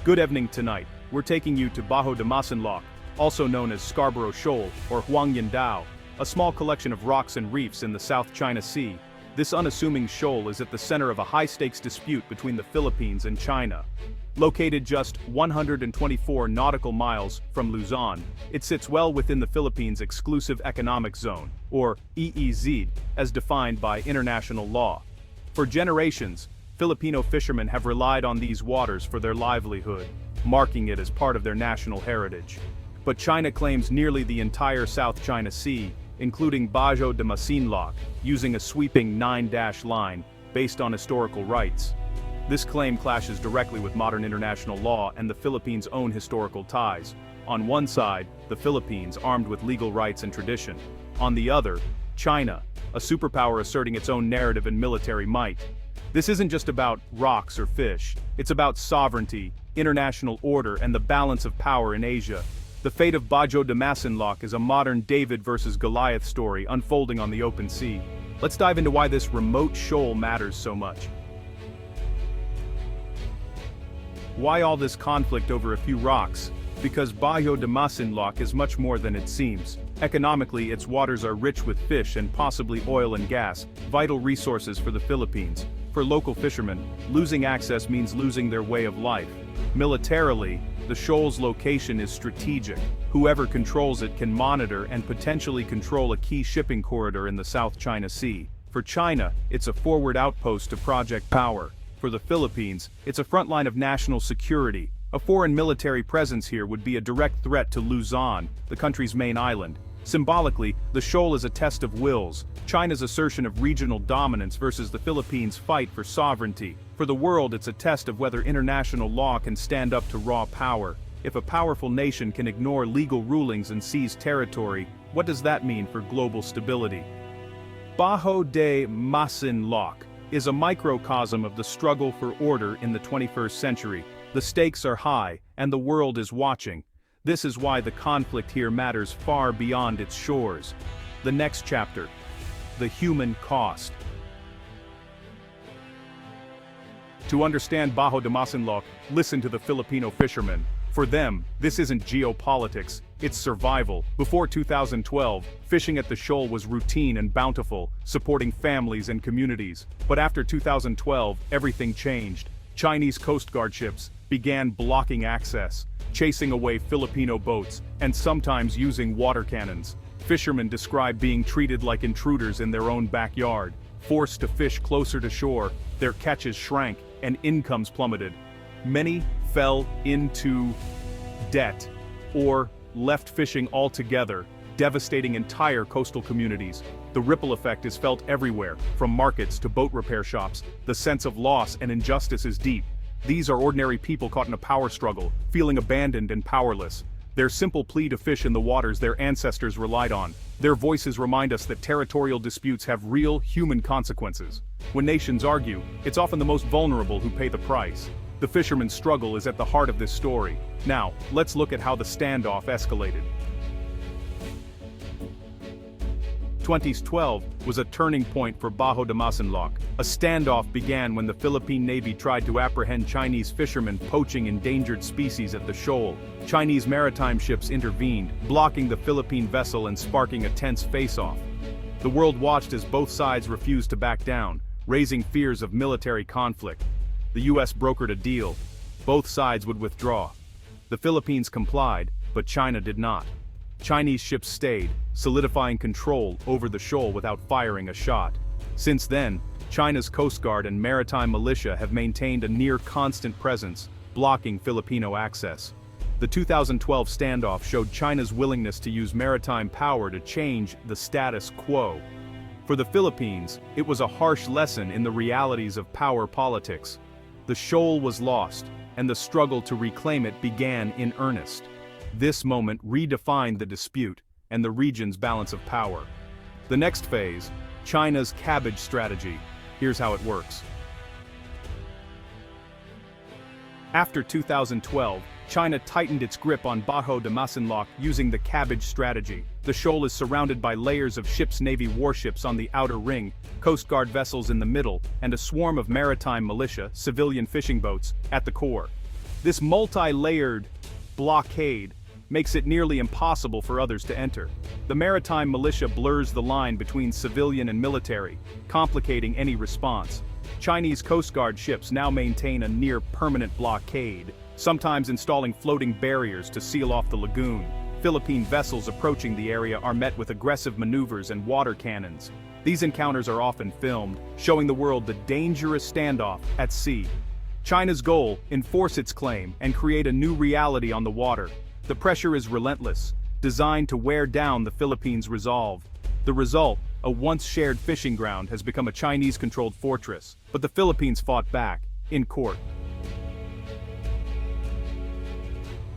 Good evening tonight. We're taking you to Bajo de Masinloc, also known as Scarborough Shoal or Huangyan Dao, a small collection of rocks and reefs in the South China Sea. This unassuming shoal is at the center of a high-stakes dispute between the Philippines and China. Located just 124 nautical miles from Luzon, it sits well within the Philippines' exclusive economic zone, or EEZ, as defined by international law. For generations, Filipino fishermen have relied on these waters for their livelihood, marking it as part of their national heritage. But China claims nearly the entire South China Sea, including Bajo de Masinloc, using a sweeping 9-dash line based on historical rights. This claim clashes directly with modern international law and the Philippines' own historical ties. On one side, the Philippines, armed with legal rights and tradition. On the other, China, a superpower asserting its own narrative and military might. This isn't just about rocks or fish, it's about sovereignty, international order, and the balance of power in Asia. The fate of Bajo de Masinloc is a modern David versus Goliath story unfolding on the open sea. Let's dive into why this remote shoal matters so much. Why all this conflict over a few rocks? Because Bajo de Masinloc is much more than it seems. Economically, its waters are rich with fish and possibly oil and gas, vital resources for the Philippines. For local fishermen, losing access means losing their way of life. Militarily, the shoal's location is strategic. Whoever controls it can monitor and potentially control a key shipping corridor in the South China Sea. For China, it's a forward outpost to project power. For the Philippines, it's a front line of national security. A foreign military presence here would be a direct threat to Luzon, the country's main island. Symbolically, the shoal is a test of wills, China's assertion of regional dominance versus the Philippines' fight for sovereignty. For the world, it's a test of whether international law can stand up to raw power. If a powerful nation can ignore legal rulings and seize territory, what does that mean for global stability? Bajo de Masinloc is a microcosm of the struggle for order in the 21st century. The stakes are high, and the world is watching. This is why the conflict here matters far beyond its shores. The next chapter: the human cost. To understand Bajo de Masinloc, listen to the Filipino fishermen. For them, this isn't geopolitics, it's survival. Before 2012, fishing at the shoal was routine and bountiful, supporting families and communities. But after 2012, everything changed. Chinese Coast Guard ships began blocking access, chasing away Filipino boats, and sometimes using water cannons. Fishermen describe being treated like intruders in their own backyard. Forced to fish closer to shore, their catches shrank and incomes plummeted. Many fell into debt or left fishing altogether, devastating entire coastal communities. The ripple effect is felt everywhere, from markets to boat repair shops. The sense of loss and injustice is deep. These are ordinary people caught in a power struggle, feeling abandoned and powerless. Their simple plea to fish in the waters their ancestors relied on. Their voices remind us that territorial disputes have real, human consequences. When nations argue, it's often the most vulnerable who pay the price. The fisherman's struggle is at the heart of this story. Now, let's look at how the standoff escalated. 2012 was a turning point for Bajo de Masinloc. A standoff began when the Philippine Navy tried to apprehend Chinese fishermen poaching endangered species at the shoal. Chinese maritime ships intervened, blocking the Philippine vessel and sparking a tense face-off. The world watched as both sides refused to back down, raising fears of military conflict. The US brokered a deal. Both sides would withdraw. The Philippines complied, but China did not. Chinese ships stayed, solidifying control over the shoal without firing a shot. Since then, China's Coast Guard and maritime militia have maintained a near-constant presence, blocking Filipino access. The 2012 standoff showed China's willingness to use maritime power to change the status quo. For the Philippines, it was a harsh lesson in the realities of power politics. The shoal was lost, and the struggle to reclaim it began in earnest. This moment redefined the dispute and the region's balance of power. The next phase, China's cabbage strategy. Here's how it works. After 2012, China tightened its grip on Bajo de Masinloc using the cabbage strategy. The shoal is surrounded by layers of ships' Navy warships on the outer ring, Coast Guard vessels in the middle, and a swarm of maritime militia, civilian fishing boats, at the core. This multi-layered blockade makes it nearly impossible for others to enter. The maritime militia blurs the line between civilian and military, complicating any response. Chinese Coast Guard ships now maintain a near-permanent blockade, sometimes installing floating barriers to seal off the lagoon. Philippine vessels approaching the area are met with aggressive maneuvers and water cannons. These encounters are often filmed, showing the world the dangerous standoff at sea. China's goal: enforce its claim and create a new reality on the water. The pressure is relentless, designed to wear down the Philippines' resolve. The result: a once shared fishing ground has become a Chinese-controlled fortress, but the Philippines fought back, in court.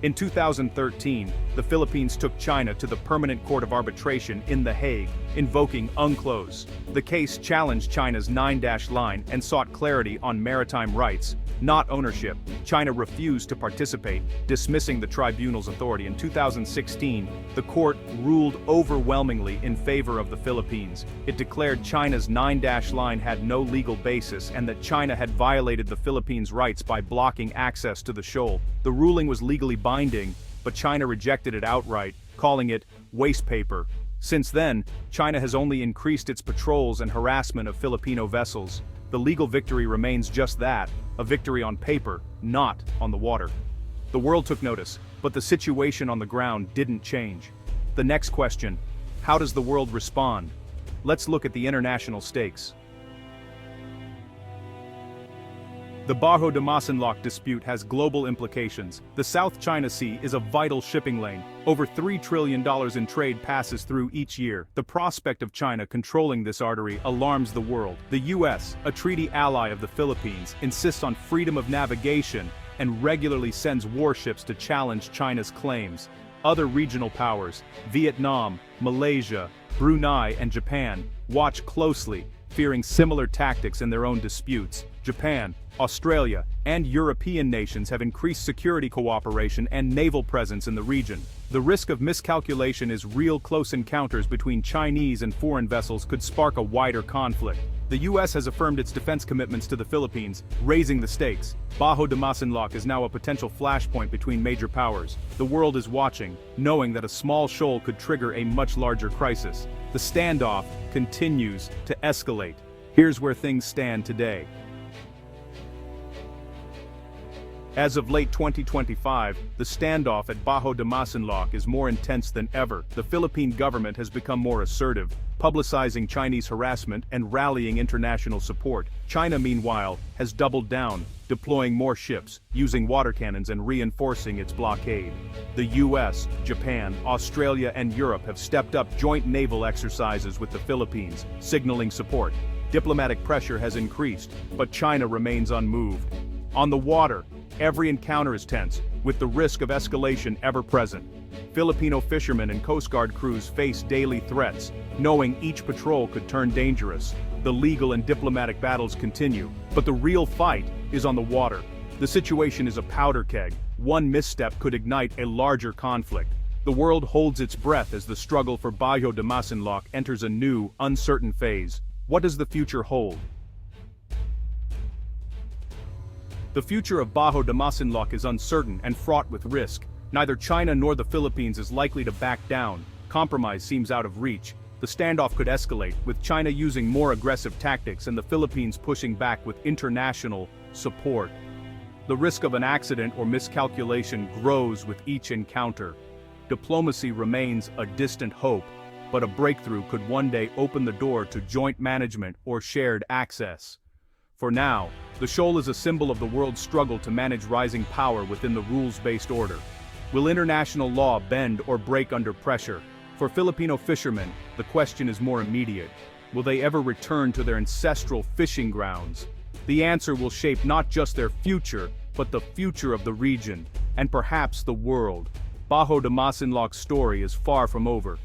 In 2013, the Philippines took China to the Permanent Court of Arbitration in The Hague, invoking UNCLOS. The case challenged China's 9-dash line and sought clarity on maritime rights, not ownership. China refused to participate, dismissing the tribunal's authority. In 2016, the court ruled overwhelmingly in favor of the Philippines. It declared China's 9-dash line had no legal basis and that China had violated the Philippines' rights by blocking access to the shoal. The ruling was legally binding, but China rejected it outright, calling it waste paper. Since then, China has only increased its patrols and harassment of Filipino vessels. The legal victory remains just that, a victory on paper, not on the water. The world took notice, but the situation on the ground didn't change. The next question: how does the world respond? Let's look at the international stakes. The Bajo de Masinloc dispute has global implications. The South China Sea is a vital shipping lane. Over $3 trillion in trade passes through each year. The prospect of China controlling this artery alarms the world. The U.S., a treaty ally of the Philippines, insists on freedom of navigation and regularly sends warships to challenge China's claims. Other regional powers, Vietnam, Malaysia, Brunei, and Japan, watch closely, fearing similar tactics in their own disputes. Japan, Australia, and European nations have increased security cooperation and naval presence in the region. The risk of miscalculation is real. Close encounters between Chinese and foreign vessels could spark a wider conflict. The U.S. has affirmed its defense commitments to the Philippines, raising the stakes. Bajo de Masinloc is now a potential flashpoint between major powers. The world is watching, knowing that a small shoal could trigger a much larger crisis. The standoff continues to escalate. Here's where things stand today. As of late 2025, the standoff at Bajo de Masinloc is more intense than ever. The Philippine government has become more assertive, publicizing Chinese harassment and rallying international support. China, meanwhile, has doubled down, deploying more ships, using water cannons and reinforcing its blockade. The US, Japan, Australia, and Europe have stepped up joint naval exercises with the Philippines, signaling support. Diplomatic pressure has increased, but China remains unmoved. On the water, every encounter is tense, with the risk of escalation ever present. Filipino fishermen and Coast Guard crews face daily threats, knowing each patrol could turn dangerous. The legal and diplomatic battles continue, but the real fight is on the water. The situation is a powder keg. One misstep could ignite a larger conflict. The world holds its breath as the struggle for Bajo de Masinloc enters a new, uncertain phase. What does the future hold? The future of Bajo de Masinloc is uncertain and fraught with risk. Neither China nor the Philippines is likely to back down. Compromise seems out of reach. The standoff could escalate, with China using more aggressive tactics and the Philippines pushing back with international support. The risk of an accident or miscalculation grows with each encounter. Diplomacy remains a distant hope, but a breakthrough could one day open the door to joint management or shared access. For now, the shoal is a symbol of the world's struggle to manage rising power within the rules-based order. Will international law bend or break under pressure? For Filipino fishermen, the question is more immediate. Will they ever return to their ancestral fishing grounds? The answer will shape not just their future, but the future of the region, and perhaps the world. Bajo de Masinloc's story is far from over.